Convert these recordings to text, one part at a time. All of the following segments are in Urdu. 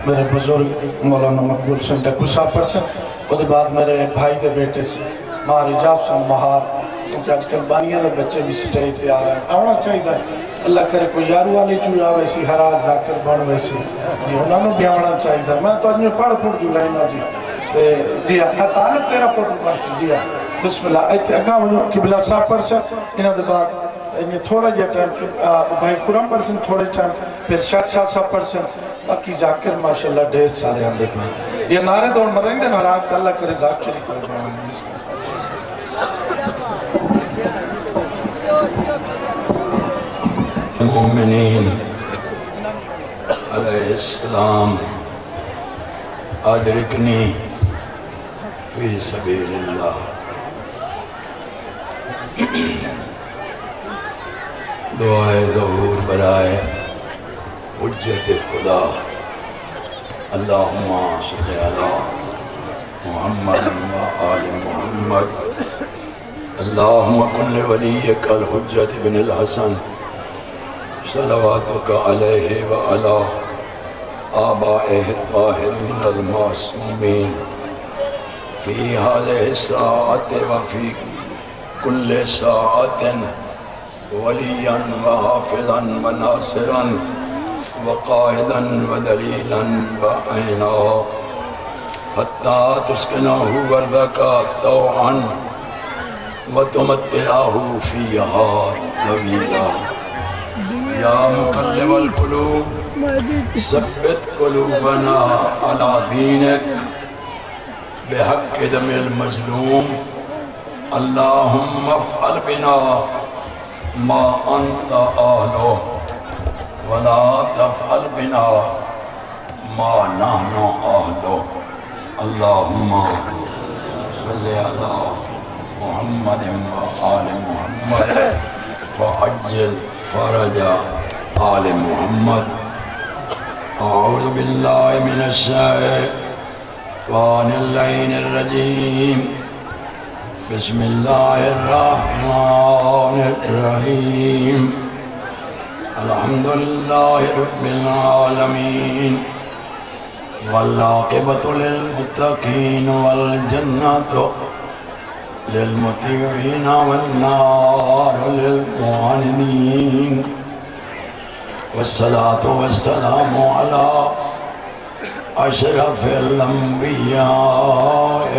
میرے بزرگ مولانا مقبول سن ڈکو صاحب پر سن اور بعد میرے بھائی دے بیٹے سے مہار اجاز سن مہار کیونکہ آج کل بانیاں دے بچے بھی سٹیج پہ آ رہے ہیں آنا چاہیے دا اللہ کرے کوئی یارو والی چویا ویسی ہراز ذاکر بن ویسی جی انہوں نے بھی آنا چاہیے دا میں تو آج میں پڑھ پڑھ جو لائنا جی ہاں طالب تیرا پتر پڑھ جی ہاں بسم اللہ ایتھے اگاں ونجو قبلہ صاحب پر سن انہوں دے بعد انہیں تھوڑا جا ٹائم بھائی خورم پر سن تھوڑے ٹائم پھر شاہ صاحب پر سن باقی ذاکر ماشاءاللہ ڈھیر سارے ہم دیکھیں یہ نعرے دوڑ مریں دے نارات اللہ کرے ذاکر ہی کر دیں المؤمنین علیہ السلام ادرکنی فی سبیل اللہ دعائے ظہور برائے حجت خدا اللہم صلی علی محمد و آل محمد اللہم کن ولیک الحجت بن الحسن صلواتک علیہ و علی آبائہ الطاہرین المعصومین فی هذه الساعة وفی کل ساعة وليا وحافظا وناصرا وقائدا ودليلا وعينا حتى تسكنه برزقك طوعا وتمتعه فيها طويلا يا مقلب القلوب ثبت قلوبنا على دينك بحق دم المظلوم اللهم افعل بنا ما انت اہلو ولا تفعل بنا ما نحن اہلو اللہم صلی علی محمد و آل محمد وعجل فرج آل محمد اعوذ باللہ من الشیطان اللعین الرجیم بسم اللہ الرحمن الرحیم الحمدللہ رب العالمین والعاقبۃ للمتقین والجنۃ للمطیعین والنار للمعاندین والصلاة والسلام علی اشرف الانبیاء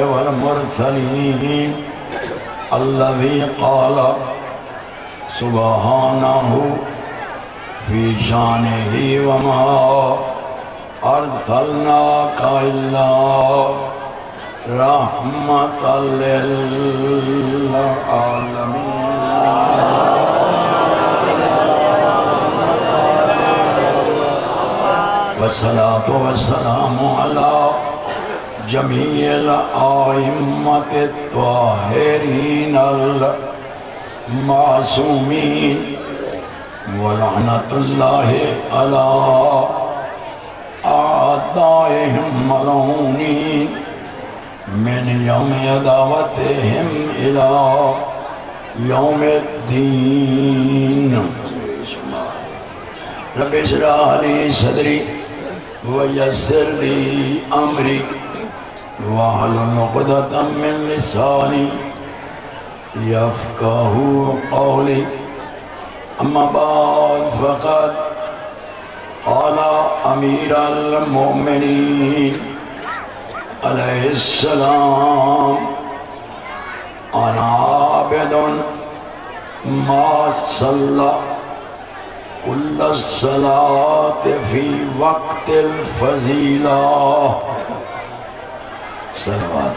والمرسلین الذي قال سبحانه في شانه وما أرسلناك إلا رحمة للعالمين والصلاة والسلام على جميع الآئمة الطاهرين المعصومين ولعنة الله على أعدائهم ملعونين من يوم عداوتهم إلى يوم الدين رب اشرح لي صدري ويسر لي أمري واحلل عقدة من لساني يفقهوا قولي أما بعد فقد قال أمير المؤمنين عليه السلام أنا عابد ما صلى كل الصلاة في وقت الفضيلة صلوات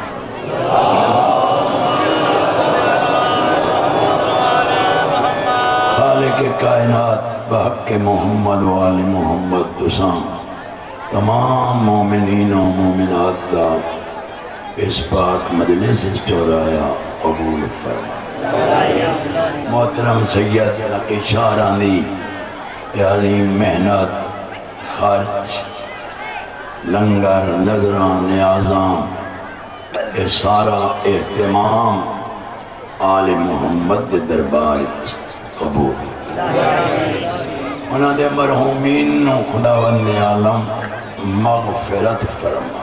خالق کائنات بحق محمد و آل محمد تسام تمام مومنین و مومنات کا اس پاک مجلس سے چورایا قبول فرما محترم سید نقی شاہرانی عظیم محنت خرچ لنگر نظران اعظام یہ سارا اہتمام آل محمد دے دربار قبول انہوں دے مرحومین نو خداوند عالم مغفرت فرما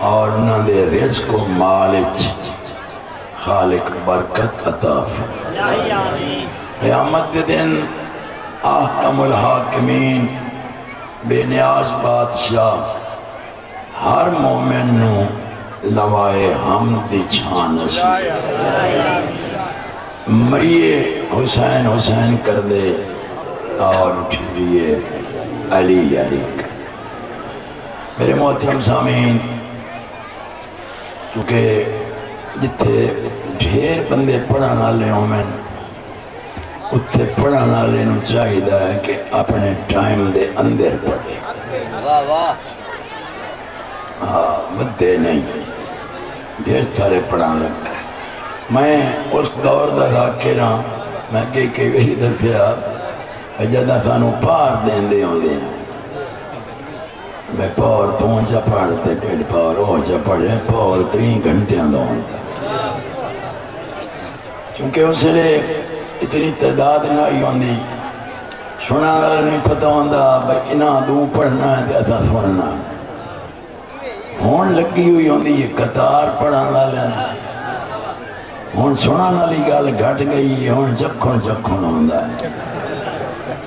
اور نہ دے رزق و مالچ خالق برکت عطا فرما۔ قیامت کے دن احکم الحاکمین بے نیاز بادشاہ ہر مومن نو لوائے حمد دی چھان مریے حسین حسین کر دے اور اٹھیے علی علی کر۔ میرے محترم سامعین، کیونکہ جتھے ڈھیر بندے پڑھن والے ہومن اتھے پڑھن والے نوں چاہیے ہے کہ اپنے ٹائم دے اندر پڑھے، بدے نہیں ڈھیر سارے پڑھان لگتا ہے۔ میں اس دور دا ذاکر ہاں، میں کئی وہی دسیا جدہ سانو پار دین دے ہوندے ہیں، میں پار تون چا پڑھتے ڈیڑھ پار ہو چا پڑھے پار 3 گھنٹیاں دا ہوندہ، چونکہ اس لئے اتنی تعداد نہ ہی ہوندی، سنا نہیں پتہ ہوندہ بھائی انہاں دوں پڑھنا ہے تو سننا ہون لگی ہوئی ہوندی یہ قطار پڑھان والے ہون سنان والی گل گھٹ گئی، ہون چکھن ہوندہ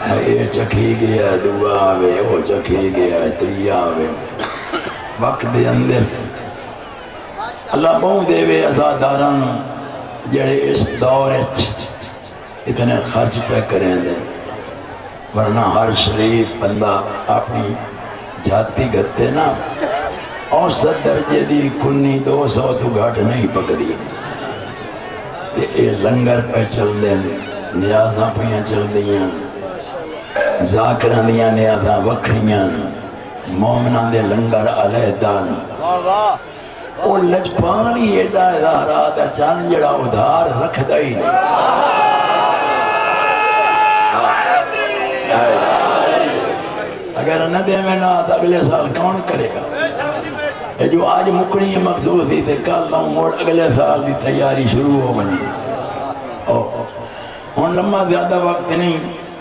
ہے، یہ چکھی گیا دعا آوے، وہ چکھی گیا تریا آوے۔ وقت دے اندر اللہ بہو دے وے ازاداران جڑے اس دور اتنے خرچ پہ کریں دے، ورنہ ہر شریف بندہ اپنی جاتی گھتے نا اوسط درجے دی کنی 200 تو گھٹ نہیں پکڑی، یہ لنگر پہ چل دیں، نیازاں پہ چل دیاں، ذاکران دیاں نیازاں وکھریاں، مومنان دے لنگر علیدان، وہ لجپانی ایڈا ادارات چاند جڑا ادھار رکھ دائی نہیں۔ اگر نہ دے میں نہ آتا اگلے سال کون کرے گا؟ یہ جو آج مکنی مخصوص ہی تھے کل لاؤں موڑ اگلے سال دی تیاری شروع ہو بنی۔ ہون لمحہ زیادہ وقت نہیں،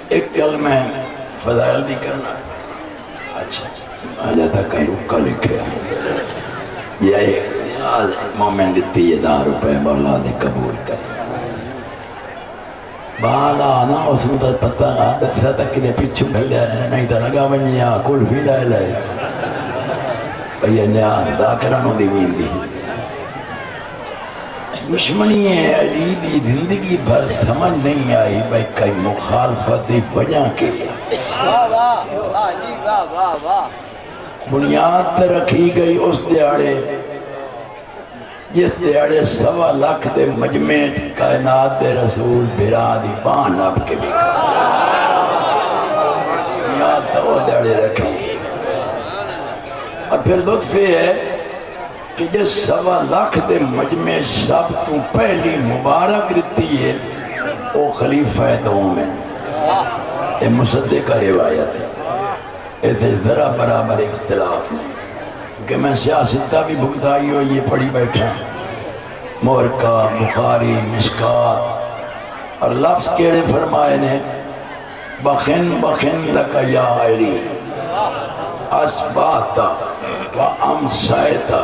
ایک کل میں فضائل دی کرنا۔ اچھا آجا تھا کہیں رکا لکھے یہ مومن دیتی یہ 10 روپے مولا دے قبول کرے بالا نا اس نے پتہ دسا تک کہ پیچھو بھلے نہیں تو لگا بنی یا کل فی لائے لائے یہ نیار ذاکرانوں دی وین دی دشمنی علی دی زندگی بھر سمجھ نہیں آئی بھائی کئی مخالفت دی وجہ کے بنیاد تے رکھی گئی اس دیاڑے جس دیاڑے 1.25 لاکھ دے مجمع کائنات دے رسول بھرا دی بان اب کے بھی بنیاد تے وہ دیاڑے رکھی۔ اور پھر لطف یہ ہے کہ جس 1.25 لاکھ دے مجمع سب تو پہلی مبارک رتی ہے وہ خلیفہ دوم ہے، یہ مصدق کا روایت ہے، ایسے ذرا برابر اختلاف نہیں کہ میں سیاستہ بھی بھگتائی ہو یہ پڑھی بیٹھا مورکہ بخاری مشکات اور لفظ کیڑے فرمائے نے بخن بخن لکا یا علی اسباتا و امسائتا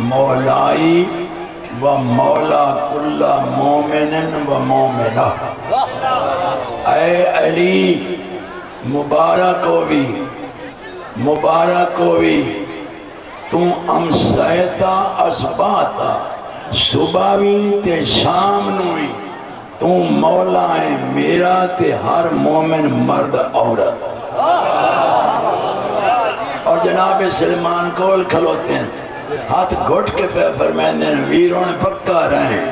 مولائی و مولا کل مومن و مومنہ اے علی مبارک ہوئی تو امسائتا اسباتا صبحوی تے شام نوئی تو مولا ہے میرا تے ہر مومن مرد عورت۔ اور جناب سلمان کول کھلوتے ہیں ہاتھ گھٹ کے پہ فرمائیں ویروں نے پکا رہے ہیں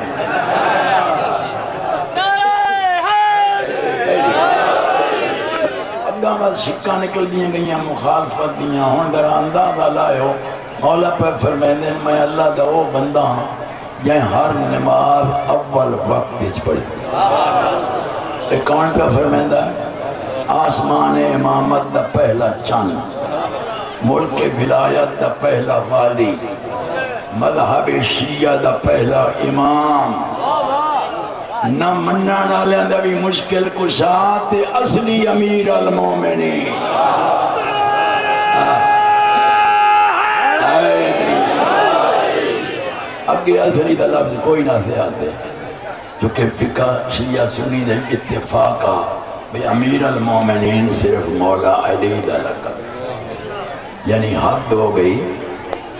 اگامت شکا نکل دیا گئیاں مخالفت دیا ہون در اندازہ لائے ہو مولا پہ فرمائیں میں اللہ دا وہ بندہ ہوں جائیں ہر نماز اول وقت دیچ پڑی۔ ایک کون پہ فرمائیں دا آسمان امامت دا پہلا چاند ملک ولایت دا پہلا والی مذہب شیعہ دا پہلا امام نہ مننا نالے دا بھی مشکل کشات اصلی امیر المومنین اگے اصلی دا لفظ کوئی نہ سے آتے چونکہ فقہ شیعہ سنی دے اتفاق آ بھئی امیر المومنین صرف مولا علی دا لقب یعنی حد ہو گئی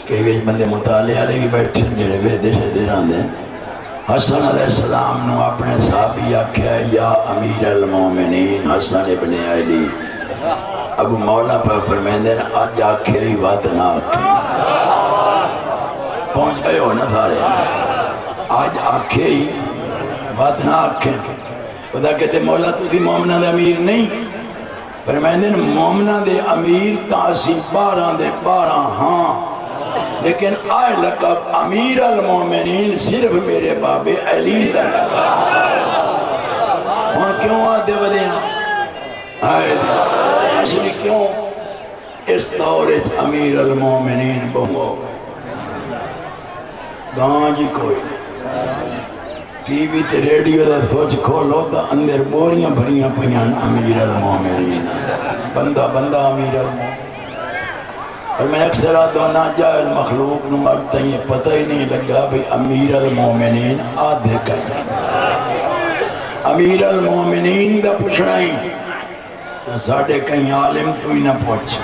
کہ وہ بندے مطالعہ لے بھی بیٹھے جڑے وے دیشے دیران دیں حسن علیہ السلام نو اپنے صحابی آکھیا یا امیر المومنین حسن ابن علی ابو مولا پر فرمیندے آج آکھے ہی وعد نہ آکھے پہنچ گئے ہو نا سارے آج آکھے ہی وعد نہ آکھے خدا کہتے مولا تو بھی مومنہ دے امیر نہیں فرمیندے مومنہ دے امیر تاسی 12 دے 12 ہاں لیکن آئے لقب امیر المومنین صرف میرے باب علی دا ہاں کیوں آتے بدیاں آئے اصلی کیوں اس دورج امیر المومنین بہو گاں جی کوئی ٹی وی تے ریڈیو دا سوچ کھولو تا اندر بوریاں بھریاں پہیاں امیر المومنین بندہ امیر المومنین اور میں اکثر آدھونا جائل مخلوق نمارتا یہ پتہ ہی نہیں لگا بھی امیر المومنین آدھے کہیں امیر المومنین دا پوچھنا ہی ساڑھے کہیں عالم تو ہی نہ پوچھ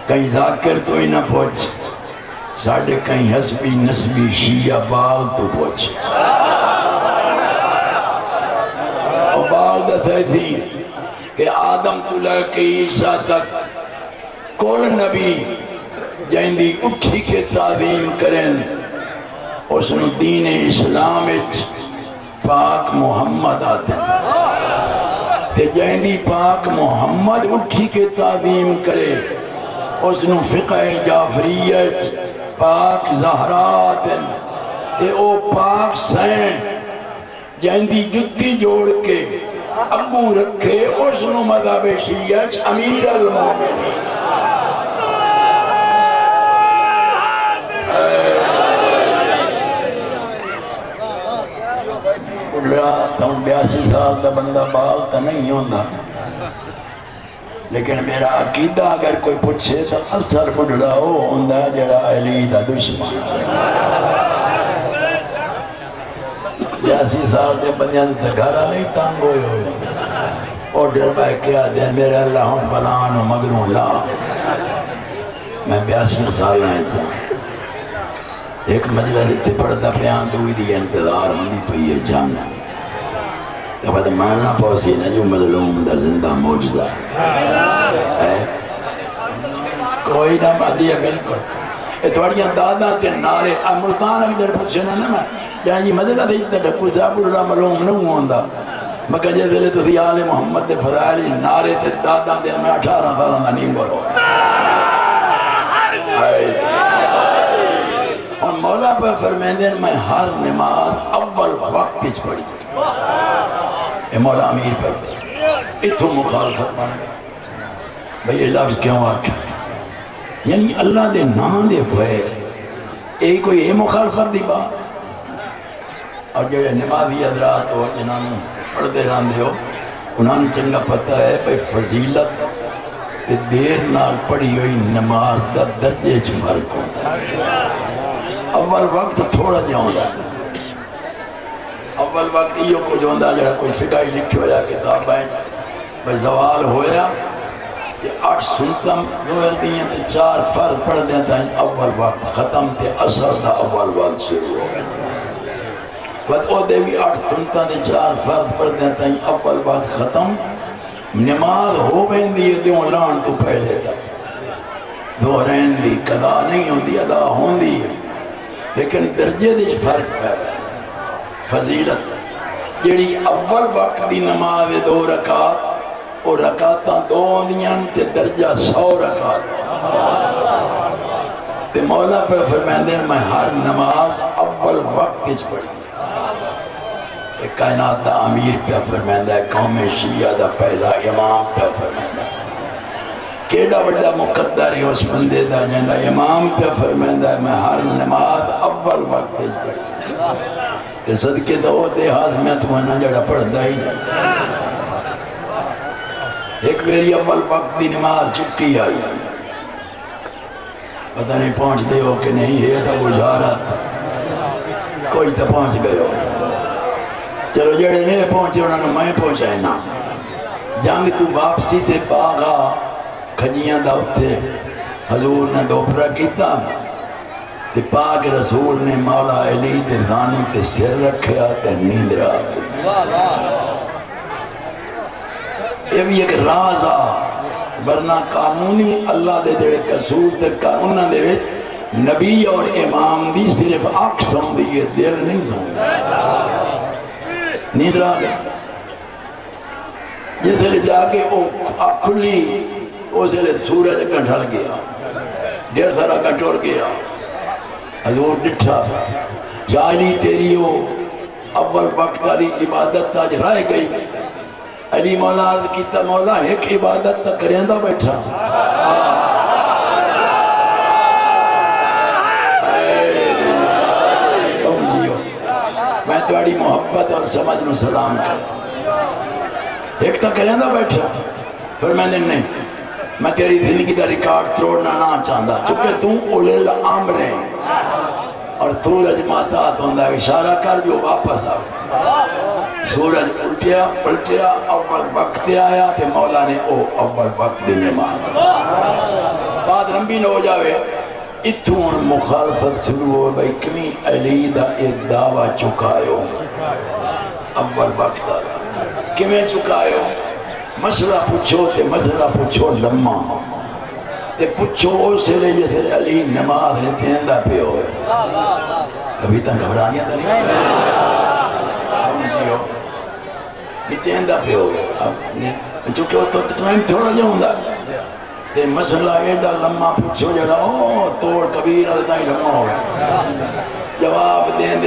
کہیں ذاکر تو ہی نہ پوچھ ساڑھے کہیں حسبی نسبی شیعہ باغ تو پوچھ اور باغ دا تھی کہ آدم تو لے کے عیسیٰ تک کول نبی جائندی اٹھی کے تعظیم کریں اس نے دین اسلام پاک محمد آتے تے جائندی پاک محمد اٹھی کے تعظیم کرے اس نے فقہ جعفریت پاک زہرات تے او پاک سین جائندی جتی جوڑ کے ابو رکھے اس نے مذہب شیعہ امیر المومنین تم 82 سال دا بندہ باغ تا نہیں ہوندہ لیکن میرا عقیدہ اگر کوئی پوچھے تو اثر بڑھڑا ہو ہوندہ جڑا علی دا دشمن 82 سال دے بندیاں تا گھرہ نہیں تنگ ہوئے ہوئے اور ڈر بھائی کیا دے میرے اللہ ہوں بلان و مگروں لا میں 82 سال ہیں تھا ایک مجلس اتنے پڑھتا پیان دوئی دی انتظار ہوندی پئی ہے جانا تو بعد ماننا پوسی نا جو مظلوم دا زندہ موجزہ ہے کوئی نہ بادی ہے بالکل اتواریاں دادا تے نارے ملتان اگر پوچھنا نا میں جہاں جی مدد دے اتنے ڈکو صاحب اللہ ملوم نہ ہوندہ مکہ جے دلے تو آل محمد دے فضائلی نارے تے دادا دے میں 18 سالہ دا نہیں بولو اور مولا پر فرمیندیں میں ہر نماز اول وقت پیچ پڑی اے مولا امیر پر اتھو مخالفت بن گئی بھئی یہ لفظ کیوں آکھا یعنی اللہ دے نام دے فوئے اے کوئی اے مخالفت دی بات اور جو نمازی حضرات ہو جنہاں پڑھ دے راندے ہو انہاں چنگا پتہ ہے بھئی فضیلت تے دیر نال پڑھی ہوئی نماز دا درجے چ فرق ہوتا اول وقت تھوڑا جاؤں دا اول وقت یہ کچھ ہوندہ جڑا کوئی فقائی لکھی ہویا کتاب ہے بھئی زوال ہویا کہ 8 سنتم دوئر دیئے تے 4 فرض پڑھ دیں تا اول وقت ختم تے اثر دا اول وقت شروع ہو گئے بعد او دے بھی 8 سنتم تے 4 فرض پڑھ دیں تا اول وقت ختم نماز ہو بین دیئے دیوں لان تو پہلے تک دو رین دی قضا نہیں ہوندی ادا ہوندی لیکن درجے دے فرق ہے فضیلت جیڑی اول وقت دی نماز 2 رکعت اور رکعتاں 2 ہوندیاں تے درجہ 100 رکعت تے مولا پر فرمائندے میں ہر نماز اول وقت کچھ پڑھی ایک کائنات دا امیر پہ فرمائندہ ہے قوم شیعہ دا پہلا امام پہ فرمائندہ ہے کیڑا بڑا مقدر ہے اس بندے دا جہاں امام پہ فرمائندہ ہے میں ہر نماز اول وقت کچھ پڑھی کہ صدقے تو وہ دیہاز میں تو ہے نا جڑا پڑھتا ہی ایک میری اول وقت دی نماز چکی آئی پتہ نہیں پہنچ دے ہو کہ نہیں ہے تو گزارت کوئی تو پہنچ گئے ہو چلو جڑے نہیں پہنچے انہوں نے میں پہنچائے نا جنگ تو واپسی تے باغا کھجیاں دا اتھے حضور نے دوپرہ کیتا تے پاک رسول نے مولا علی تے نانی تے سر رکھیا تے نیند را یہ بھی ایک راز آ ورنہ قانونی اللہ دے دے قصور تے قانونہ دے وے نبی اور امام دی صرف آنکھ سوندی ہے دل نہیں سوندی نیند را گیا جس لئے جا کے آنکھ کھلی اس لئے سورج کا ڈھل گیا دیر سارا کا ٹور گیا حضور ڈٹھا یا علی تیری ہو اول وقت علی عبادت تاج رائے گئی علی مولا عرض کیتا مولا ایک عبادت تک کریندہ بیٹھا میں تواڑی محبت اور سمجھ میں سلام کر ایک تک کریندہ بیٹھا پھر میں نے نہیں میں تیری زندگی دا ریکارڈ توڑنا نہ چاہتا چونکہ تم اولے الامر ہیں اور سورج ماتا ہوندہ اشارہ کر جو واپس آ سورج پلٹیا اول وقت آیا تے مولا نے او اول وقت دینے مانا بعد رمبی نہ ہو جاوے اتھوں مخالفت شروع ہو بھئی کمی علی دا ایک دعویٰ چکایو اول وقت آیا کمی چکایو مسئلہ پوچھو تے مسئلہ پوچھو لمحہ تے پوچھو اسے لے جیسے علی نماز نے تیندہ پہ ہوئے کبھی تک گھبرانیاں تھا نہیں تیندہ پہ ہوئے چونکہ وہ تو ٹائم تھوڑا جاؤں گا تے مسئلہ ایڈا لمحہ پوچھو جڑا توڑ کبیر آلتا ہی لمحہ ہوگا جواب دین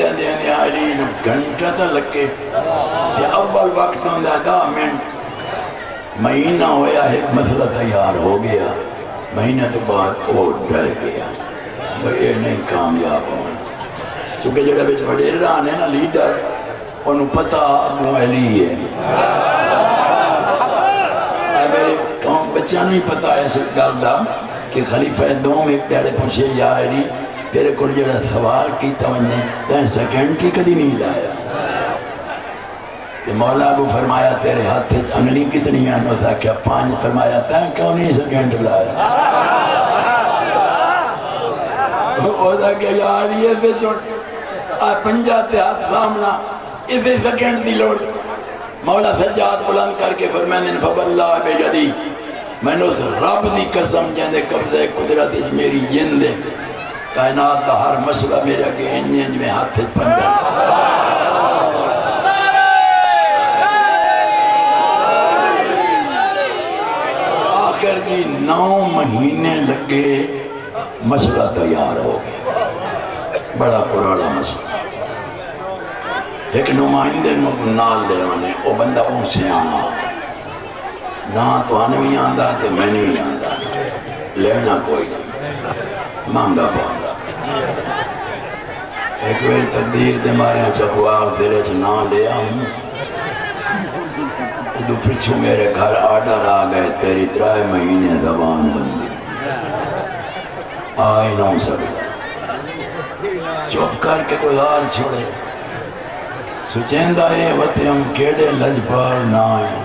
علی گھنٹہ تا لگے تے اول وقت ہوندہ 10 منٹ مہینہ ہویا ایک مسئلہ تیار ہو گیا مہینہ تو بعد وہ ڈر گیا یہ نہیں کامیاب ہونا چونکہ جڑا بیچ بڑے رہانے نا لیڈر انہوں پتہ ابو علی ہے میرے بچہ نہیں پتہ ایسے گالدہ کہ خلیفہ دوم ایک پیارے پوچھے یا علی تیرے کو جڑا سوال کی توجہ تین سیکنڈ کی کدی نہیں لایا مولا کو فرمایا تیرے ہاتھ انگلی کتنی ہے نو تھا کیا 5 فرمایا تین کیوں نہیں سیکنڈ لایا وہ تھا کہ یار یہ سے چھوٹ پنجا تے ہاتھ سامنا اسے سیکنڈ دی لوڑ مولا سجاد بلند کر کے فرمائن فباللہ بے جدی میں نے اس رب دی قسم جہاں قبضہ قدرت اس میری جن دے کائنات دا ہر مسئلہ میرے اگے انج میں ہاتھ پنجا آخر جی 9 مہینے لگے مسئلہ تیار ہو بڑا پرانا مسئلہ ایک نمائندے نال لے آنے وہ بندہ ان سے آنا نہ تو آنے بھی آندہ تو میں نہیں آندہ لینا کوئی نہیں مانگا پاندہ ایک ویل تقدیر دے مارے چکوار دلے نہ لے آؤں دو پچھو میرے گھر آڈر آ گئے تیری 3 مہینے زبان بندی آئی نہ سکتا چپ کر کے کوئی آر چھوڑے سچیندہ ہے وطے ہم کیڑے لجپال نہ آئیں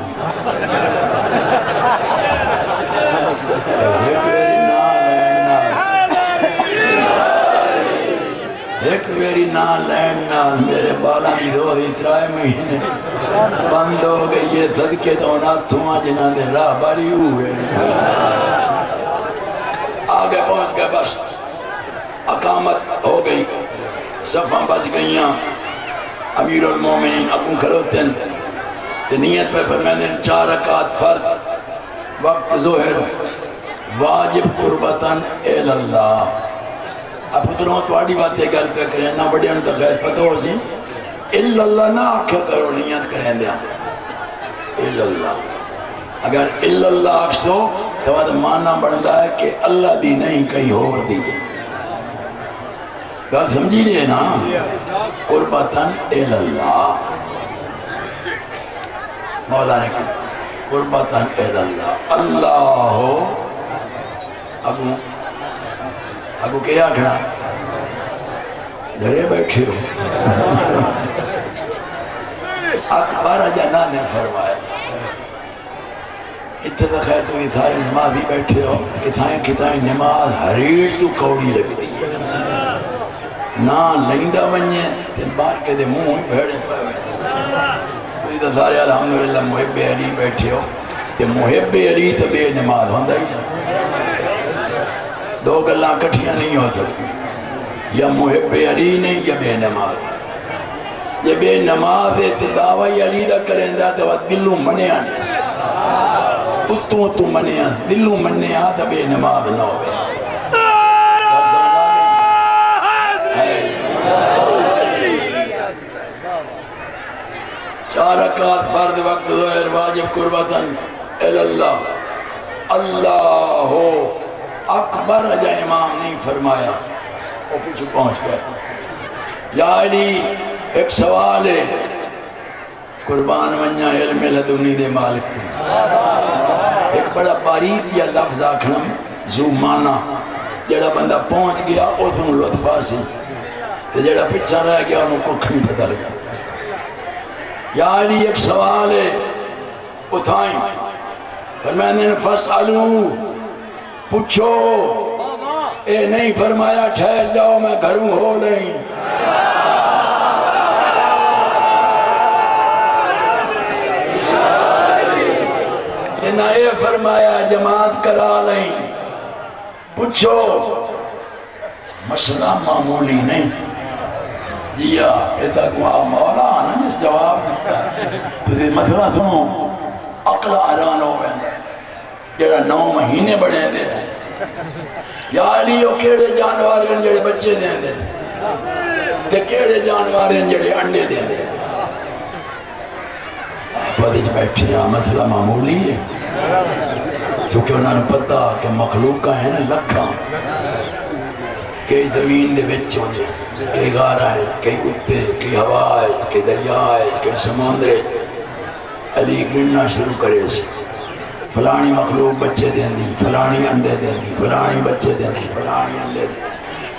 ایک میری نہ لین نال میرے بالا کی روزی 3 مہینے بند ہو گئی یہ صدقے تو ناتھواں جنہاں دے راہ باری ہوئے آگے پہنچ گئے بس اقامت ہو گئی صفحہ بچ گئیاں امیر المومنین اپن کھلوتن نیت پہ فرمائیں 4 رکعت فرض وقت ظہر واجب قربتاً اللہ اب پتروں تواڑی باتیں گل پہ کریں نہ بڑے ان تک پتہ ہو سی اللہ نہ آکھا کرو نیت کریں دیا اللہ اگر اللہ آکھسو تو وہ معنی بڑھتا ہے کہ اللہ دی نہیں کہیں اور دی گل سمجھی لئے نا قربتاً اللہ مولا نے کہا قربتاً اللہ اللہ ہو اگو کیا کھڑا گھرے بیٹھے ہو اکبر جنا نے فرمایا اتنا خیر تو اتھائے نماز ہی بیٹھے ہو کتھائیں نماز حریر تو کوڑی لگ دی نہ لیندا ونجے تن بار کے دے منہ بھیڑے پائے تو ادھا سارے الحمدللہ محب علی بیٹھے ہو کہ محب علی تو بے نماز ہوندہ ہی نا دو گلاں کٹھیاں نہیں ہو سکتی یا محب علی نہیں یا بے نماز یہ بے نماز ہے تو دعوی علی دا کریں دا تو دلوں منیا نہیں اتوں منیا دلوں منیا تو بے نماز نہ ہوئے چار رکعت فرد وقت ظہر واجب قربتاً اللہ اللہ اکبر اجا امام نہیں فرمایا وہ پیچھے پہنچ گیا یا علی ایک سوال ہے قربان ونیا علم لدنی دے مالک تھی ایک بڑا باریک یا لفظ آکھنم زو مانا جڑا بندہ پہنچ گیا اس نے لطفہ سی جڑا پچھا رہ گیا انہوں کو کھڑی پتہ لگا یا علی ایک سوال ہے اٹھائیں فرمائنے فاسالو پوچھو اے نہیں فرمایا ٹھہر جاؤ میں گھروں ہو نہیں نہ یہ فرمایا جماعت کرا لیں پوچھو مسئلہ معمولی نہیں جیا ایتا کو مولا آنا جس جواب دیتا تو یہ مسئلہ سنو عقل آران ہو گئے جڑا 9 مہینے بڑھے دے یا علی وہ کیڑے جانوار ہیں جڑے بچے دیں دے تے کیڑے جانوار ہیں جڑے انڈے دیں دے پدیج بیٹھے ہیں مسئلہ معمولی ہے چونکہ انہوں نے پتا کہ مخلوق کا ہے نا لکھاں کئی زمین دے بچ ہو جائے کئی غارہ ہے کئی کتے کئی ہوا ہے کئی دریا ہے کئی سمندر ہے علی گننا شروع کرے سے فلانی مخلوق بچے دیں دی فلانی انڈے دیں دی فلانی بچے دیں دی فلانی انڈے دیں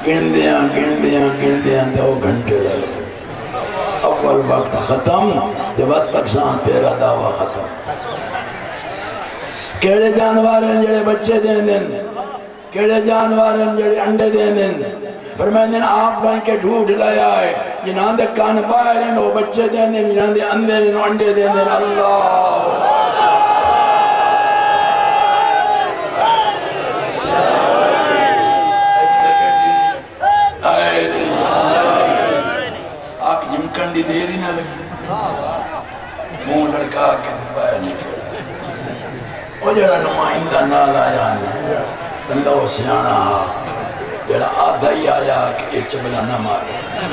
گن دیاں 2 گھنٹے لگ گئے اول وقت ختم جب تک سان تیرا دعویٰ ختم کیڑے جانوار ہیں جڑے بچے دیں دیں کیڑے جانوار ہیں جڑے انڈے دیں دیں فرمائیں آپ بھائی کے ڈھوڑ لایا ہے جنہاں دے کان باہر ہیں وہ بچے دیں دیں جنہاں دے اندے ہیں وہ انڈے دیں دیں اللہ آپ جمکن دی دیری نہ لگی منہ لڑکا کے باہر نکل وہ جڑا نمائندہ نال آیا نہیں بندہ وہ سیانا جڑا آدھا ہی آیا کہ یہ چبلا نہ مارے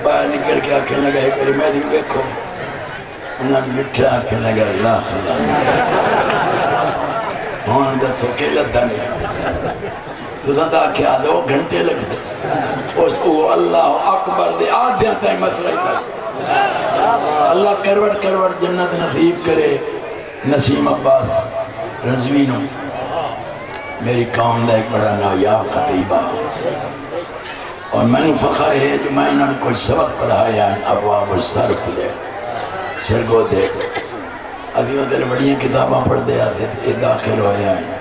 باہر نکل کے آکھیں لگا ایک بری میں دن دیکھو انہوں نے مٹھا آکھیں لگا اللہ خدا ہون دا تو کیلت دنی تو زدہ کیا 2 گھنٹے لگ دے اس کو اللہ اکبر دے آدھیاں تائیں مسئلہ کر اللہ کروڑ جنت نصیب کرے نسیم عباس رضوینو میری قوم دا ایک بڑا نایاب خطیبہ اور میں نے فخر ہے جو میں نے کوئی سبق پڑھایا ہے ابواب الصرف دے سرگو دے ادھیوں دل بڑیاں کتاباں پڑھ دیا تھے یہ داخل ہویا ہے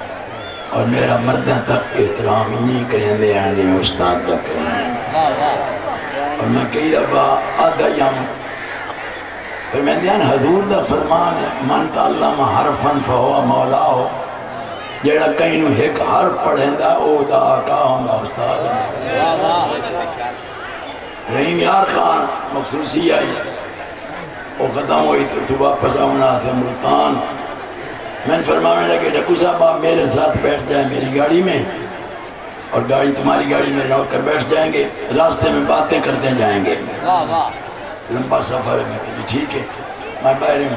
اور میرا مردہ تک احترام ہی کریں دے ہیں جی استاد تک اور میں کئی دفعہ آدھا یم پھر میں دیان حضور دا فرمان ہے من تعلم حرفاً فہوا مولا ہو جیڑا کہیں نو ایک حرف پڑھیں دا او دا آقا ہوں دا استاد ہے رحیم یار خان مخصوصی آئی وہ ختم ہوئی تو واپس آمنا تھے ملتان میں نے فرمانے لگے ڈکو صاحب آپ میرے ساتھ بیٹھ جائیں میری گاڑی میں اور گاڑی تمہاری گاڑی میں روک کر بیٹھ جائیں گے راستے میں باتیں کرتے جائیں گے لمبا سفر ہے میں کہا ٹھیک ہے میں باہر ہوں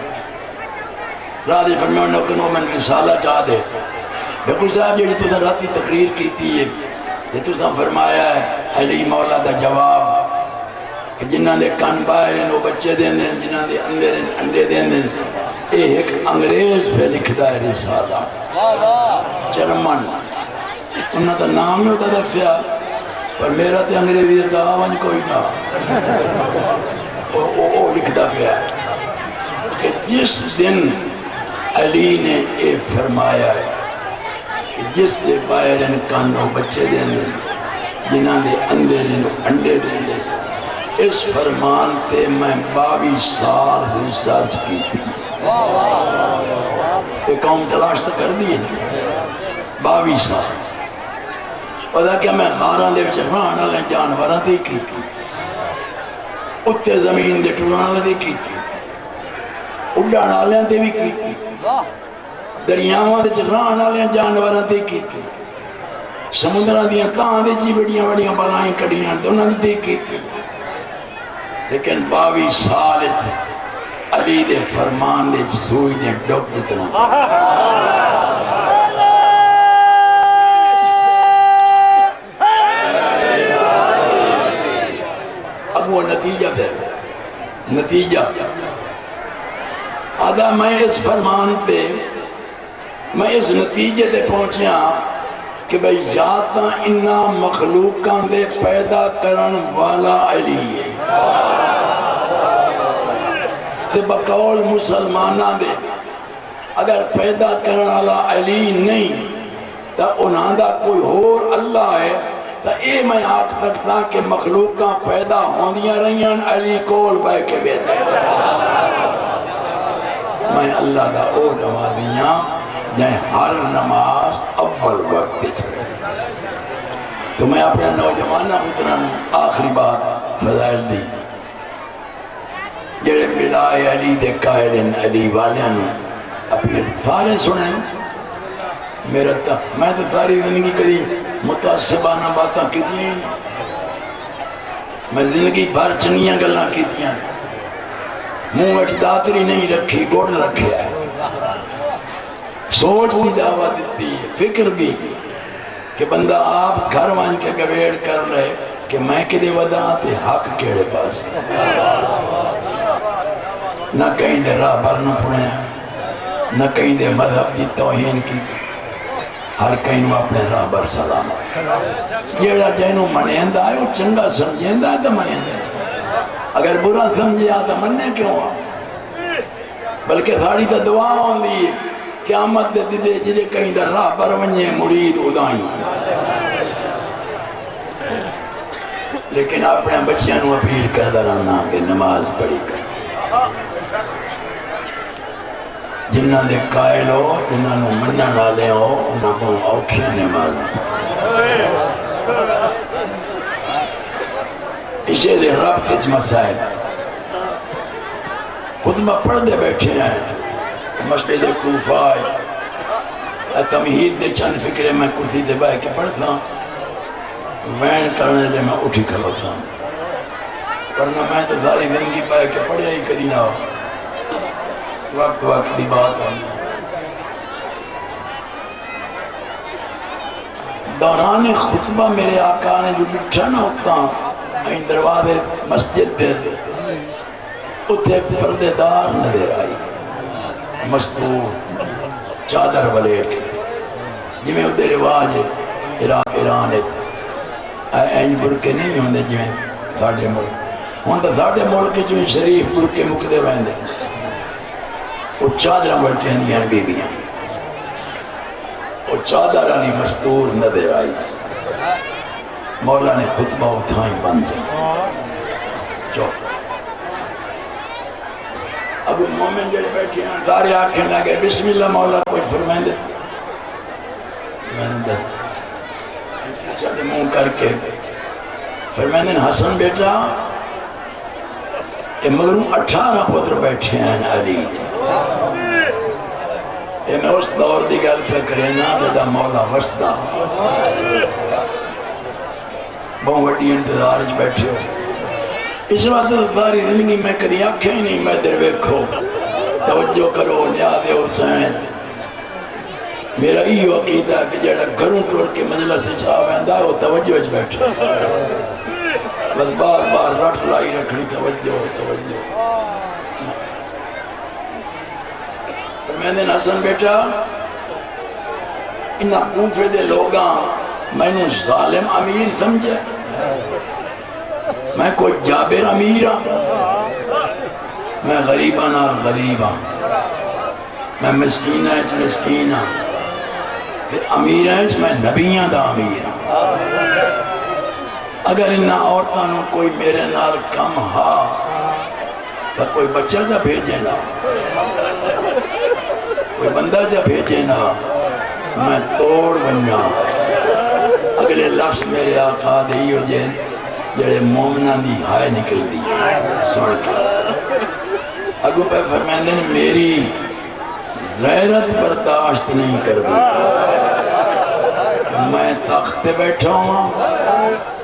راضی فرمانے کنو میں رسالہ چاہ دے ڈکو صاحب جیڑی تو راتی تقریر کی تھی یہ تو صاحب فرمایا ہے علی مولا دا جواب کہ جنہاں دے کان باہر ہیں وہ بچے دیں دیں جنہاں دے اندر ہیں انڈے دیں دیں ایک انگریز پہ لکھتا ہے رسالہ جرمن انہاں دا نام نہیں ہوتا دفعہ پر میرا تے انگریزی دا آوانج کوئی نہ وہ لکھتا پیا کہ جس دن علی نے یہ فرمایا ہے کہ جس دے باہرن کانوں بچے دیں دیں جنہاں دے اندے دیں انڈے دیں دیں اس فرمان تے میں 22 سال ریسرچ کی تھی یہ قوم تلاش تو کر دیئے 22 سال پتا کہ میں غاران دے بچے رانا لیں جانوران تے کی تھی اتے زمین دے ٹورانا دے کی تھی اڈانا لیں تے بھی کی تھی دریاوان دے چرانا لیں جانوران تے کی تھی سمندران دیاں تاں دے چی بڑیاں بڑیاں بلائیں کڑیاں تو انہوں نے کی تھی لیکن 22 سال علی دے فرمان دے سوئی دے ڈوک جتنا اب وہ نتیجہ دے نتیجہ آدھا میں اس فرمان پہ میں اس نتیجے تے پہنچیا کہ بھئی یاداں انہا مخلوقاں دے پیدا کرن والا علی ہے تے بقول مسلمانہ دے اگر پیدا کرن والا علی نہیں تا انہاں دا کوئی اور اللہ ہے تا اے میں آکھ سکتا کہ مخلوقاں پیدا ہوندیاں رہیاں علی کول بے کے بیٹے میں اللہ دا او نمازیاں جائیں ہر نماز اول وقت چھے تو میں اپنے نوجوانہ پتران آخری بات فضائل دی جڑے ملائے علی دے قائرن علی والیاں اپنے فارے سنیں میرا تا میں تو ساری زندگی کری متعصبانہ باتاں کی تھی میں زندگی بھر چنگیاں گلنا کی تھی منہ اٹھ داتری نہیں رکھی گوڑ رکھے ہے سوچ دی دعوت دیتی ہے فکر دی کہ بندہ آپ گھر وان کے گویڑ کر رہے کہ میں کدے ودا تے حق کیڑے پاس نہ کہیں دے راہ بر نہ پڑھے نہ کہیں دے مذہب دی توہین کی ہر کہیں اپنے راہ بر سلام جیڑا جینو منیندہ ہے وہ چنگا سمجھیندہ ہے تو منیندہ ہے اگر برا سمجھے آتا مننے کیوں آ بلکہ ساڑی تا دعا ہوں دی قیامت دے دے جلے کہیں در راہ پر ونجے مرید ادائیں لیکن اپنے بچیاں نو اپیل کر درانا کہ نماز پڑھی کر جنہ دے قائل ہو جنہ نو منہ ڈالے ہو انہوں کو اوکھی نماز اسے دے رب تیج مسائل خطبہ پڑھ دے بیٹھے ہیں مسجد کوفہ تمہید دے چند فکرے میں کرسی دے بائے کے پڑھتا وین کرنے لے میں اٹھی کھلوتا ورنہ میں تو ساری زندگی پائے کے پڑھیا ہی کری نہ ہو وقت وقت دی بات ہوں دوران خطبہ میرے آقا نے جو بٹھا نہ ہوتا این دروازے مسجد دے اتھے پردے دار نظر آئی مستور چادر ولیٹ جی میں ادھے رواج عراق ایران این برکے نہیں ہوندے جی میں ساڑھے ملک ہوں تو ساڑھے ملک جو شریف برکے مکدے ویندے وہ چادر بیٹھے ہیں بیبیاں وہ چادر علی مستور نظر آئی مولا نے خطبہ اٹھائیں بند جائیں چوک ابو مومن جڑے بیٹھے ہیں سارے آنکھیں لگے بسم اللہ مولا کچھ فرمائیں دے میں نے دے چاہتے منہ کر کے فرمائیں دے حسن بیٹا کہ مگروں 18 پتر بیٹھے ہیں علی یہ میں اس دور دی گل پہ کرینا جدا مولا وسطہ بہت وڈی انتظار بیٹھے ہو اس وقت ساری زندگی میں کری آنکھیں نہیں میں در ویکھو توجہ کرو نیاز حسین میرا ایو عقیدہ کہ جڑا گھروں ٹوڑ کے مجلس سے چھا ویندا ہے وہ توجہ اچ بیٹھا بس بار بار رٹ لائی رکھنی توجہ میں نے حسن بیٹا انہا کوفے دے لوگاں میں نے ظالم امیر سمجھے میں کوئی جابر امیر ہاں، میں غریباں نال غریب ہاں، میں مسکین مسکین ہاں، امیر میں نبیاں دا امیر ہاں۔ اگر انہاں عورتاں نوں کوئی میرے نال کم ہا تو کوئی بچہ جا بھیجے نا، کوئی بندہ جا بھیجے نا، میں توڑ بنیا۔ اگلے لفظ میرے آقا دے ہو جڑے مومنہ دی ہائے نکل دی سن کے اگو پہ فرمائندے نے میری غیرت برداشت نہیں کر دی، میں تخت بیٹھا ہوں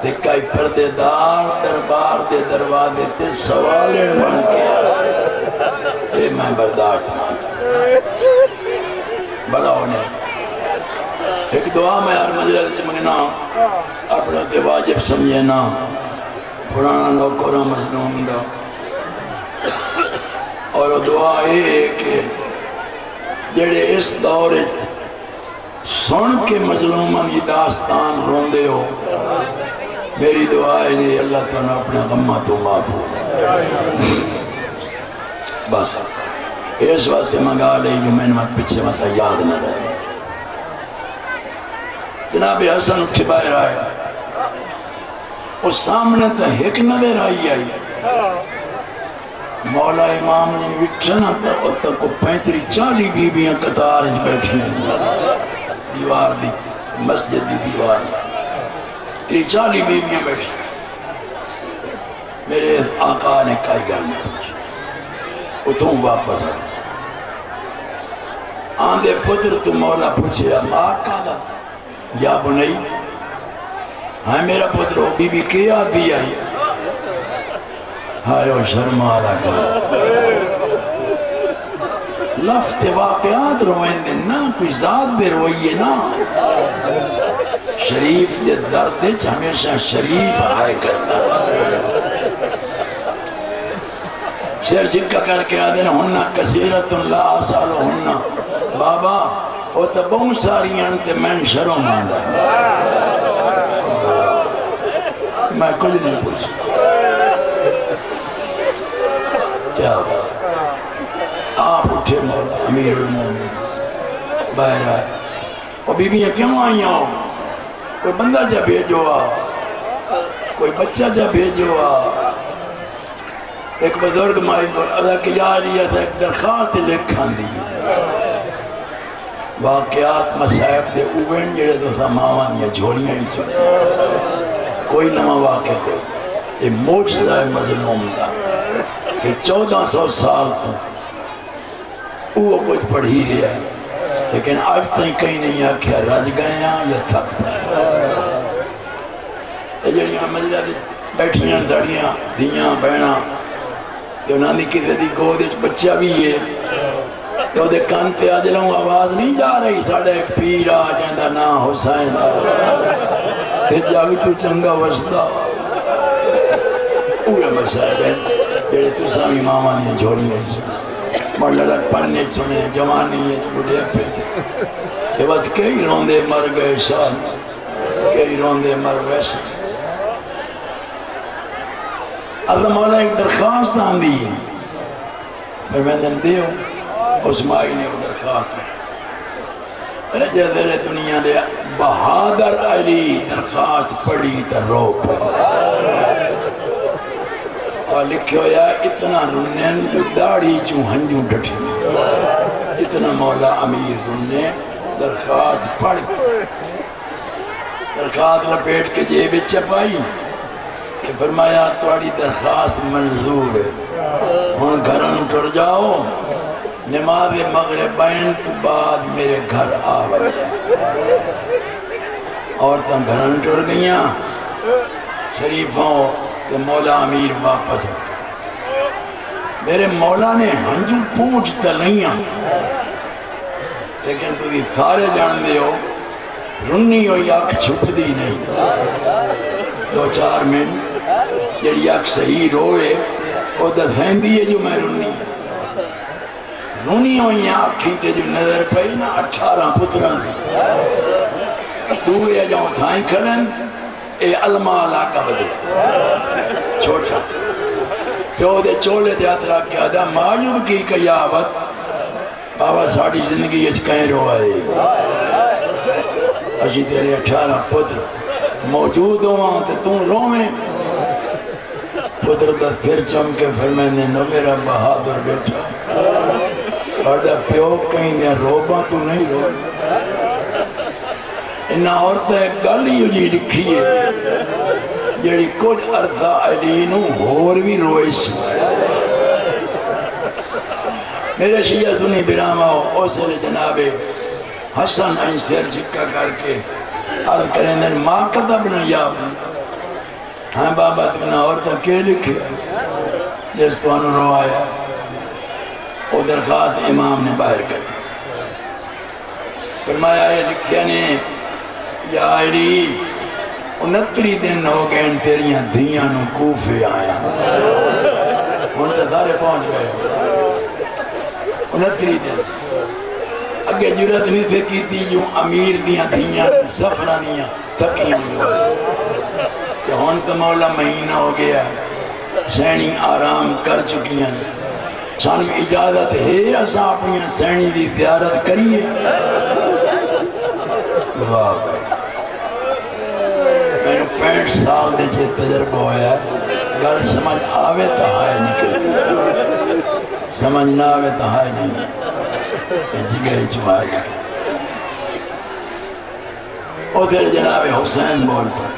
تے کئی پردے دار دربار دے دروازے تے سوالے بن کے اے میں برداشت مانتا بڑا ہونے۔ ایک دعا میں ہر مجلس منگنا اپنا تے واجب سمجھنا، پرانا نوکرہ مظلوم دا، اور دعا ہے کہ جڑے اس دور سن کے مظلومن کی داستان روندے ہو، میری دعا ہے نہیں اللہ تعالیٰ اپنے غمہ تو معاف ہو۔ بس اس واسطے منگا لے جو میں نے مت پیچھے مت یاد نہ رہے۔ جناب حسن اٹھے باہر آئے، اس سامنے تا ایک نظر آئی مولا امام نے وٹھنا تا اتھا کو 35-40 بیبیاں قطار اچ بیٹھی ہیں دیوار دی، مسجد دی دیوار دی 40 بیبیاں بیٹھی۔ میرے آقا نے کئی گل نہیں پوچھی، اتھوں واپس آندے پتر تو مولا پوچھے ماں کا دا یا بنائی ہاں میرا پتر ہو بی بی کیا دی آئی ہائے و شرما لگا لفت واقعات روئیں دے نا کوئی ذات دے روئیے نا شریف دے درد دے ہمیشہ شریف آئے کرنا سر جنکا کر کے آدھے ہننا کثیرت لا آسالو ہننا بابا وہ تو بہت ساری انتے میں شروع ماندہ میں کچھ نہیں پوچھا کیا آپ اٹھے مولا امیر المومن باہر آئے اور بیویاں کیوں آئیں ہو کوئی بندہ جا بھیجو آ کوئی بچہ جا بھیجو آ ایک بزرگ مائی ادا کیا رہی ہے ایک درخواست لکھان دی واقعات مسائب دے اوین جڑے تو سا ماوان یا جھوڑیاں ہی سن کوئی نما واقع کوئی یہ موجزہ مظلوم دا کہ 1400 سال تو وہ کچھ پڑھی رہا ہے لیکن آج تک کہیں نہیں آکھیا رج گئے ہیں یا تھک یہ جڑیاں مجلہ بیٹھیاں دڑیاں دیاں بہنا کہ انہاں دی کسی دی گودش بچہ بھی ہے تو دے کانتے آجلوں آواز نہیں جا رہی ساڑھے ایک پیر آ جائندہ نا حسین دا کہ جاوی تو چنگا وسدا اوہ مسائب ہیں جڑے تو سامی ماما نے جھوڑی ہے مرلڑت پڑھنے سنے جوانی ہے بڑھے پہ کہ وقت کئی روندے مر گئے شان کئی روندے مر ویسے اللہ مولا ایک درخواست آندی ہے پھر میں دن دیو اس مائی نے وہ درخواست جیسے دنیا دے بہادر علی درخواست پڑھی تا رو پڑھ اور لکھے ہویا اتنا رنین جو داڑھی چوں ہنجوں ڈٹھی اتنا مولا امیر رنین درخواست پڑھ درخواست لپیٹ کے جیب چپائی کہ فرمایا توڑی درخواست منظور ہے ہون گھرن اٹھر جاؤ نماز مغربین تو بعد میرے گھر آوے عورتاں گھرن اٹھر گئیاں شریفوں کہ مولا امیر واپس میرے مولا نے ہنجو پوچھتا لئیاں لیکن تو یہ سارے جان دے ہو رنی ہو یک چھپ دی نہیں 2-4 منٹ جڑی یک صحیح روئے وہ دفین دیئے جو میں رونی ہوئی آنکھی تے جو نظر پئی نا 18 پتران دی دوئے جاؤں تھائیں کھڑن اے علماء علاقہ بدے چھوٹا پیو دے چولے دے ہاتھ رکھ کے آدھا معلوم کی قیامت بابا ساڑی زندگی اچھ کہیں رو آئے اچھی تیرے 18 پتر موجود ہوں تو تم رو میں پتر دا پھر چمکے فرمائنے نو میرا بہادر بیٹھا آدھا پیو کہیں دیا روباں تو نہیں رو انہا عورتہ ایک گالی جی لکھی ہے جیڑی کچھ عرصہ علینوں اور بھی روئے سی میرے شیعہ سنی برامہ ہو اسے جناب حسن این سیر چکا کر کے عرض کریں دن ماں کتب نہ یاب ہاں بابا تمنا عورتہ کے لکھے جس تو انہوں رو آیا وہ درخواست امام نے باہر کر فرمایا یہ لکھیا نے یا آئیری 29 دن ہو گئے ان تیریاں دھیاں نو کوفے آیا ان تو سارے پہنچ گئے 29 دن اگے جرت نہیں تھے کی تھی جو امیر دیاں دھیاں سفرہ دیاں تکیاں کہ ہون تو مولا مہینہ ہو گیا سینی آرام کر چکی ہیں سانو اجازت ہے اسا اپنی سینی دی زیارت کریے واہ میں نے 65 سال دے چھے تجربہ ہویا گل سمجھ آوے تا ہائے نکل سمجھ نہ آوے تا ہائے نہیں جگہ چوائے گا او تیرے جناب حسین بول پر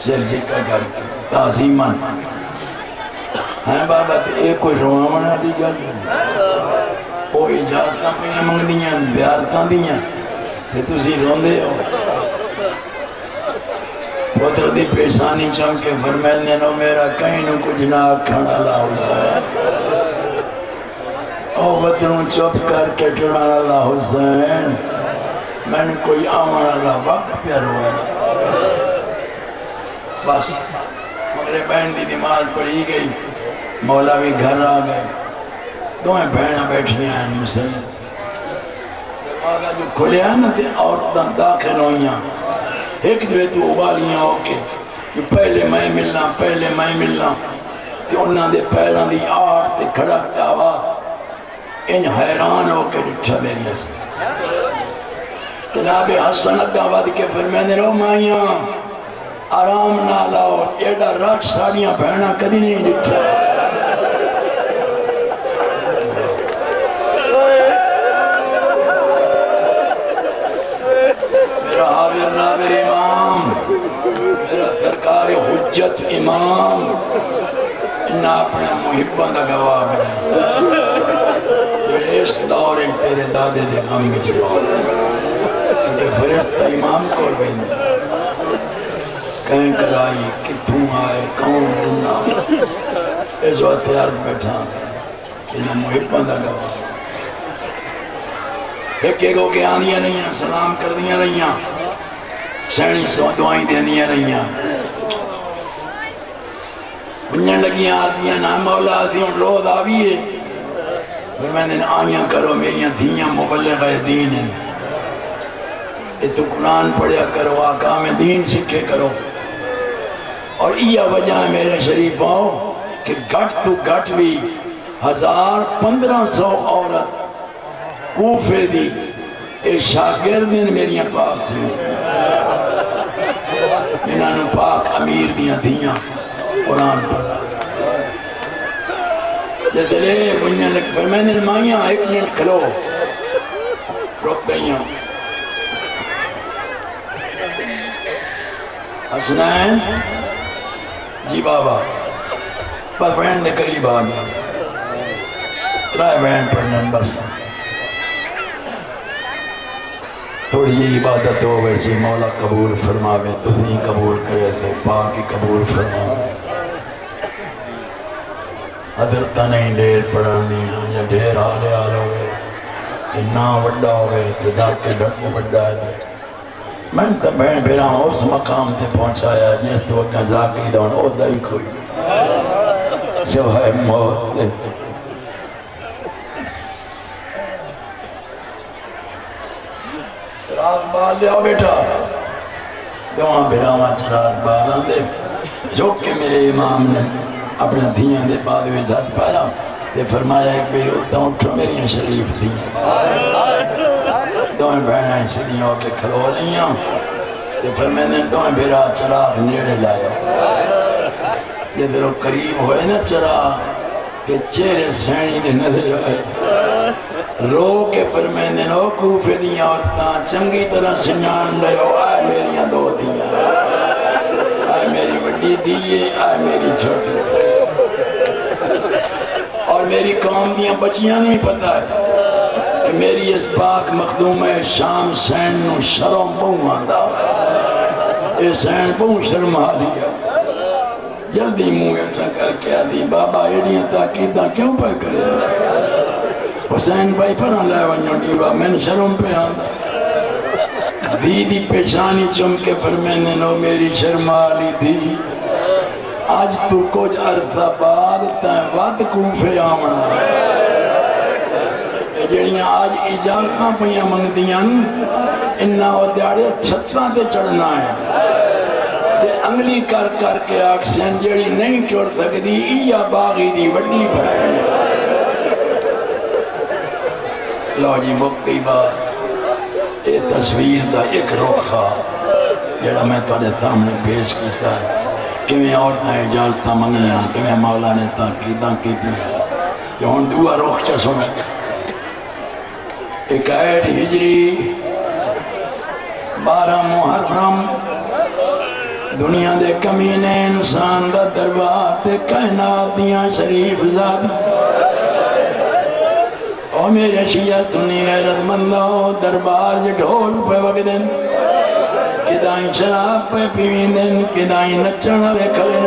سر جکا کر تعظیماً ہیں بابا تے ایک کوئی روامنہ دی گل او اجازتاں پہ منگ دیاں بیارتاں دیاں تے تسی روندے ہو پتر دی پیشانی چمکے فرمائنے نو میرا کہیں نو کچھ نہ کھڑا لا حسین او بطروں چپ کر کے ٹڑا لا حسین میں نے کوئی آمان اللہ وقت پہ روئے بس مگر بہن دی نماز پڑھی گئی مولا بھی گھر آ گئے دوئیں بہنہ بیٹھی ہیں مسلم دماغا جو کھلے ہیں نا تھے عورتاں داخل ہوئیاں ایک دوے تو ابالیاں ہو کے کہ پہلے میں ملنا کہ انہاں دے پیران دی آرٹ تے کھڑا آواز ان حیران ہو کے ڈٹھا میری سے جناب حسن اگا ود کے فرمائنے رو مائیاں آرام نہ لاؤ ایڈا رات ساڑیاں بہنا کدی نہیں ڈٹھا میرا حاضر ناظر امام میرا سرکار حجت امام انہا اپنے محبان دا گواہ بنا جڑے اس دور ایک تیرے دادے دے غم میں چلو کیونکہ فرشتہ امام کو بین کہیں کرائی کتھوں آئے کون دننا اس وقت عرض بیٹھا انہا محبان دا گواہ ایک ایک ہو کے آنیاں رہیاں سلام کر دیاں رہیاں سینی سو دعائیں دے دیاں رہیاں بنیاں لگیاں آدیاں نا مولا آدیاں روز آویے پھر میں نے آنیاں کرو میریاں دھیاں مبلغ دین ہیں یہ تو قرآن پڑھیا کرو آقام دین سکھے کرو اور یہ وجہ ہے میرے شریفوں کہ گھٹ تو گھٹ بھی 1500 عورت کوفے دی اے شاگردین میریاں پاک سے انہاں پاک امیر دیاں دھیاں قرآن پڑھا جیسے لے بنیاں لگ فرمائنے مائیاں ایک منٹ کھلو رک گئیاں حسنین جی بابا پر بہن دے قریب آگیا رائے بہن پڑھنے بس تھوڑی یہ عبادت ہو ویسی مولا قبول فرماوے تسی قبول کرے تو پاکی قبول فرماوے حضرتہ نہیں ڈیر پڑھانی یا ڈیر آلے آلے ہوئے اتنا وڈا ہوئے تدار کے ڈھکو وڈا ہے میں تو بہن بھیرا اس مقام سے پہنچایا جس تو وقت ذاکری دون او دائی کھوئی سوائے موت دے راز بال لیا بیٹا دواں بھراواں چراغ بالاں دے جو کہ میرے امام نے اپنے دھیاں دے بعد میں ہاتھ پایا تے فرمایا ایک بے اتاں اٹھو میری شریف دھیاں دوئیں بہنیں سیدھیاں ہو کے کھلو رہی ہیں تے فرمایا دوئیں بھرا چراغ نیڑے لایا یہ دلو قریب ہوئے نا چراغ کہ چہرے سینی دے نظر آئے رو کے فرمائندے نو کوفے دیاں عورتاں چنگی طرح سنان لے آئے میریاں دو دیاں آئے میری بڑی دیئے آئے میری چھوٹی اور میری قوم دیاں بچیاں نہیں پتا ہے کہ میری اس پاک مخدوم شام سین نو شرم پہوں آندہ اے سین پہوں شرم آ رہی ہے جلدی منہ اٹھا کر کے آدھی بابا ایڈیاں تاکیداں کیوں پہ کرے حسین بھائی پڑھا لائے ونیوں ڈیبا میں نے شرم پہ آندہ دیدی پیشانی چم کے فرمینے نو میری شرمالی دی آج تو کچھ عرصہ بعد تائیں وقت کوفے آمنا جڑیاں آج اجازتاں پہیاں منگدیاں انہا وہ دیاڑے چھتاں تے چڑھنا ہے انگلی کر کر کے آکسین جڑی نہیں چھوڑ سکتی یا باغی دی وڈی بھائی لو جی مکتی بات یہ تصویر دا ایک روخہ جڑا میں توڑے سامنے پیش کیتا ہے کہ میں عورتیں اجازتاں منگیاں کہ میں مولا نے تاکیداں کی دیا کہ ہون دعا روخ چا سنے 61 ہجری 12 محرم دنیا دے کمینے انسان دا دربار تے کائنات دیاں شریف زاد او میرے شیعہ سنی غیرت مندو دربار جے ڈھول پہ وقتن کدائیں شراب پہ پیوین دن کدائیں نچن رے کھلن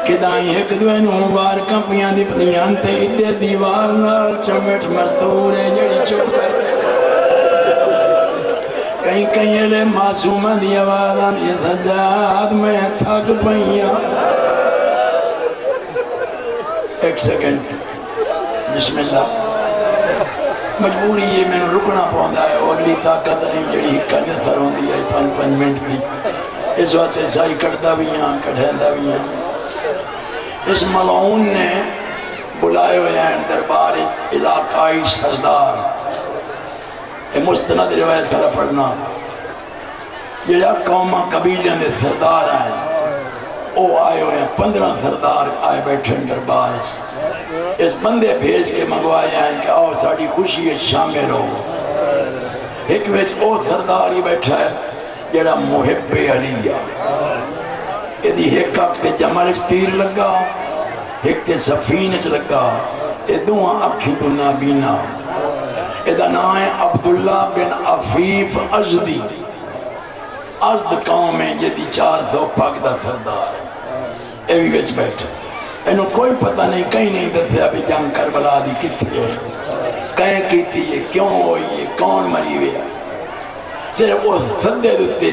کدائیں ایک دوین مبارکاں پیاں دی پتیاں تے ادھے دیوار نال چمٹ مستور ہے جڑی چپ کر کہیں کہیں لے معصومہ دی آوازان یہ سجاد میں تھک پہیاں ایک سیکنڈ بسم اللہ مجبوری یہ میں نے رکنا پہندا ہے اور لی طاقت نہیں جڑی کنج تھروں دی ہے 5 منٹ دی اس وقت ایسائی کٹتا بھی ہیں کٹھیندہ بھی ہیں اس ملعون نے بلائے ہوئے ہیں دربار علاقائی سردار یہ مستند روایت کھلا پڑھنا جڑا قومہ قبیلیاں دے سردار آئے او آئے ہوئے ہیں 15 سردار آئے بیٹھے دربار اس بندے بھیج کے منگوائے ہیں کہ آؤ ساڑی خوشی شامل ہو ایک ویچ او سردار ہی بیٹھا ہے جڑا محب علیہ یہ دی ایک تے جمال تیر لگا ایک تے سفینچ لگا یہ دعا اکھی تو نابینا یہ نام ہے عبداللہ بن عفیف ازدی ازد قوم ہے یہ دی 400 پاک دا سردار ہے یہ بھی بیچ بیٹھا انہوں کوئی پتہ نہیں کہیں نہیں دسیا بھی جنگ کربلا دی کتھی ہے کہیں کیتی ہے کیوں ہوئی ہے کون مری ہوئی ہے صرف وہ سدے دیتے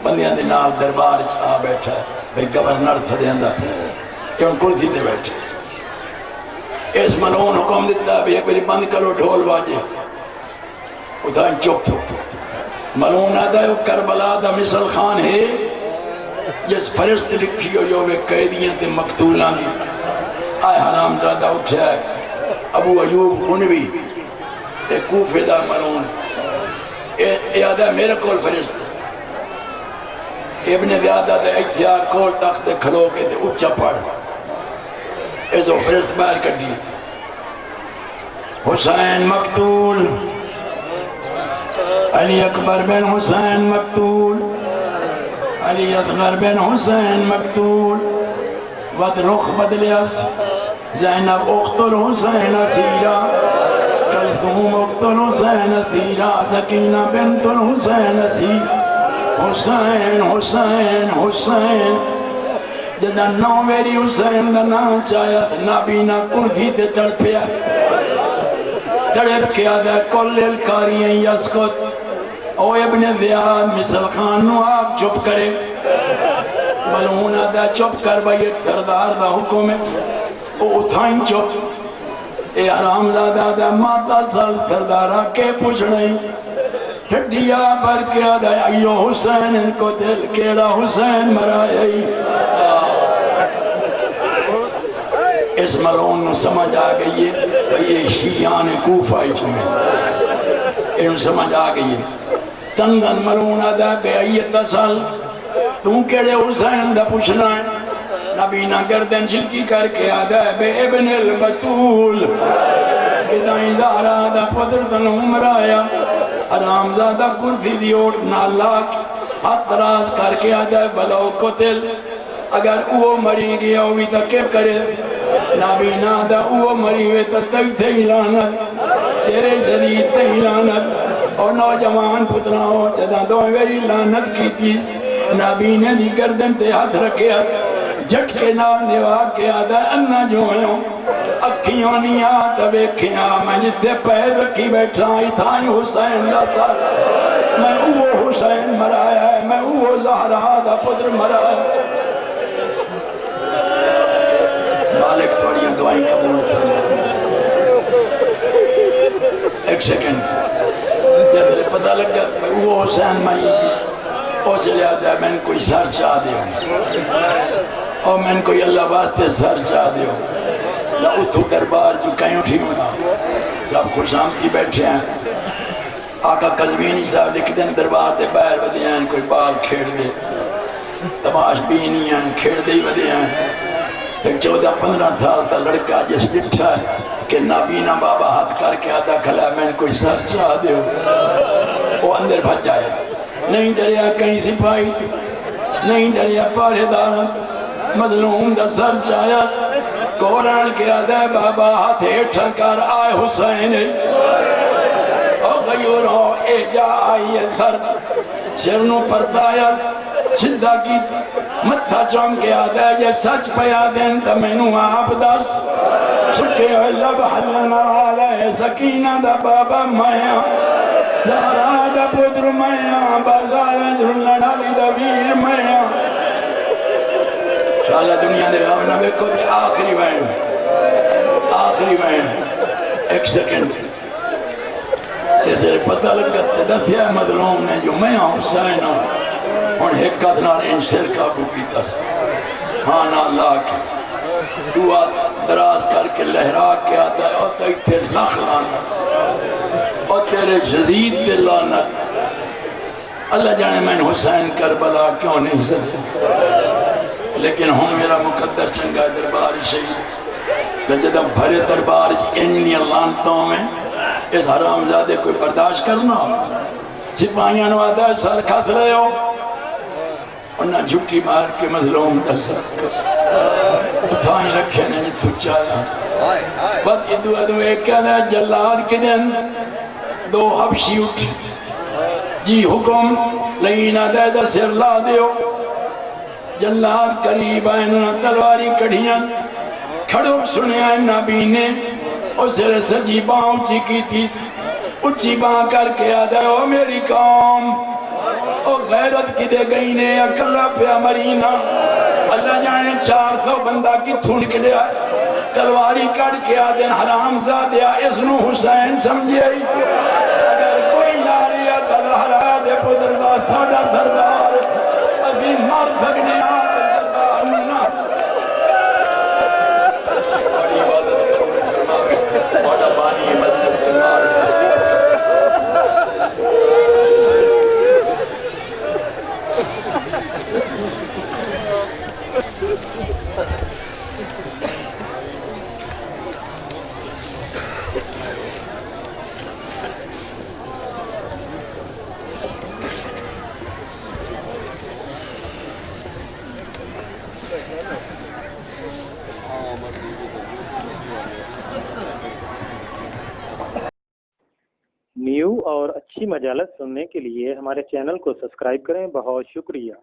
بندیاں دے نال دربار آ بیٹھا ہے بھئی گورنر سدیاں دا کہ ان کرسی دے بیٹھے اس ملعون حکم دیتا ہے بھی ایک بری بند کرو ڈھول باجے اتھائیں چپ ملعون آدھا ہے کربلا دا مثل خان ہے جس فرشت لکھی ہو جو وہ قیدیاں تے مقتولان دی آئے حرام زادہ اٹھا ہے ابو ایوب خنوی ایک کوفے دا ملعون یہ آدھا ہے میرے کول فرشت ابن زیادہ دے اجتیار کول تخت دے کھلو کے دے اچھا پڑھ ایسو فرشت باہر کر دی حسین مقتول علی اکبر بن حسین مقتول علی اصغر بن حسین مقتول وقت رخ بدلیس زینب اقتل حسین اسیرہ کلثوم اقتل حسین اسیرہ سکینہ بنت الحسین اسیرہ حسین حسین حسین جدہ نو میری حسین دا نا چاہیا نابینا کرسی تے تڑپیا تڑپ کیا دا کل الکاریاں یسکت او ابن زیاد مثل خان نو آپ چپ کرے ملعون دا چپ کر بھائی سردار دا حکم ہے او اتھائیں چپ اے حرام زادہ دا ماتا سال سردارہ کے پوچھ رہی ٹھڈیا بھر کے آدھا ایو حسین ان کو دل کیڑا حسین مرائی. اس ملون نو سمجھ آ گئی ہے بھئی یہ شیعان کوفہ ہی چمیں انہوں سمجھ آ گئی ہے. تنگن ملون آدھا بے ایت سال تم کیڑے حسین دا پوچھنا ہے. نبی نہ گردن جھلکی کر کے آدھا بے ابن البتول بدائیں زہرا دا پدر تنہوں مرایا. حرام زادہ کرفی دیوٹ نالاک ہاتھ دراز کر کے آدھا بلو قتل اگر اوہ مری گیا ہوئی تا کیا کرے. نبی نادہ اوہ مری ہوئے تا تیتے لانت تیرے جدید تے لانت اور نوجوان پترا ہو جدہ دوئے ویری لانت کی تھی. نبی نے دی گردن تے ہاتھ رکھے جھٹ کے نال نوا کے آدھا انہ جو ہیں اکھیوں نہیں آتا بیکھیاں میں جتے پیر رکھی بیٹھا ہی تھا حسین دا سر. میں اوہ حسین مرایا ہے میں اوہ زہرا دا پدر مرایا. مالک پڑھیاں دعائیں قبول فرما. ایک سیکنڈ جب پتہ لگا وہ حسین مائی اس لئے آدھا میں نے کوئی سر چاہ دیو اور میں نے کوئی اللہ واسطے سر چاہ دیو نہ اتھو دربار جو کہیں اٹھی ہونا سب خوش آمدی بیٹھے ہیں. آقا قزوینی صاحب لکھ دیں دربار دے باہر ودے ہیں کوئی بال کھیڑ دے تماش بھی نہیں ہیں کھیڑ دے ہی ودے ہیں. ایک 14-15 سال کا لڑکا جس لٹھا ہے کہ نابینا بابا ہاتھ کر کے آدھا کھلا میں نے کوئی سر چاہ دیو وہ اندر بھج جائے. نہیں ڈریا کہیں سپاہی تھی نہیں ڈریا پارے دارت مظلوم دا سر چاہیا کوران کے آدھا بابا ہاتھ ہیٹھا کر آئے حسین او غیوروں اے جا آئیے سر سرنو پرتایا شدہ کی متھا چون کے آدھا ہے یہ سچ پیا دین تا میں نو آپ دس سکے ہوئے لب حلنا آلے سکینہ دا بابا مایا زہرا دا پدر مایا بازار جھلنا ڈالی دا ویر مایا. شاءاللہ دنیا دے غامنہ بیکو دے آخری وین ایک سیکنڈ جیسے پتہ لگتا دفعہ مظلوم نے جو میں حسین ہوں اور حقت نال ان سر کابو کیتا سا ہاں نا اللہ کی دعا دراز کر کے لہرا کے آتا ہے اور تیتے لکھ لانت اور تیرے جزید تے لانت. اللہ جانے میں حسین کربلا کیوں نہیں سکتے لیکن ہوں میرا مقدر چنگا دربار شہید جدہ بھرے دربار انجنی لانتوں میں اس حرام زادے کوئی برداشت کرنا سپاہیاں نوادا ہے سر کھت لے ہو اور نہ جھوٹی مار کے مظلوم دس رکھ کر اتھائیں رکھے نے جتو چاہتا بات ادو ادو ایک کہنا ہے جلاد کے دن دو حبشی اٹھ جی حکم لئینا دے دا سر لا دیو جلاد قریب آئینا تلواری کڑھیاں کھڑو سنے آئے نبی نے اور سر سجی باں اچھی کی تھی اچھی باں کر کے آدھا او میری قوم او غیرت کی دے گئی نے اکلا پہ مرینا. اللہ جانے 400 بندہ کی تھوڑ کے لیا تلواری کڑ کے آدھے حرام زادیا اس نو حسین سمجھے اگر کوئی ناریا تلہرا دے پدر دا تھوڑا سردار ابھی مر بھگنے آدھے سردار منا بڑی عبادت کرنے بڑا بانی مجلس کرنار نیو اور اچھی مجالس سننے کے لیے ہمارے چینل کو سبسکرائب کریں. بہت شکریہ.